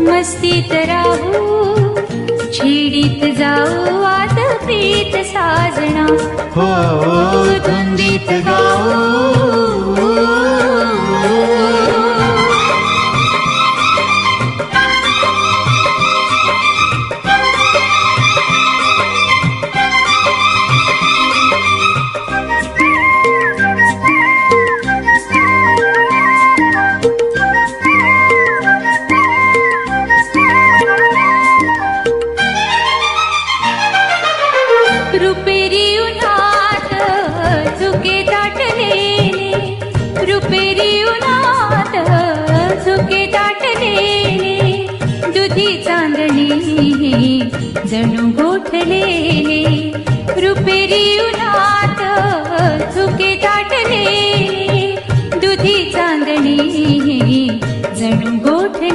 मस्तीत राहू छेडीत जाऊ आत प्रीत साजना हो धुंदीत गाऊ रुपेरी उन्हात झुके दाटलेले रुपेरी उन्हात झुके दाटलेले दुधी चांदणे जणू गोठलेले रुपेरी उन्हात झुके दाटलेले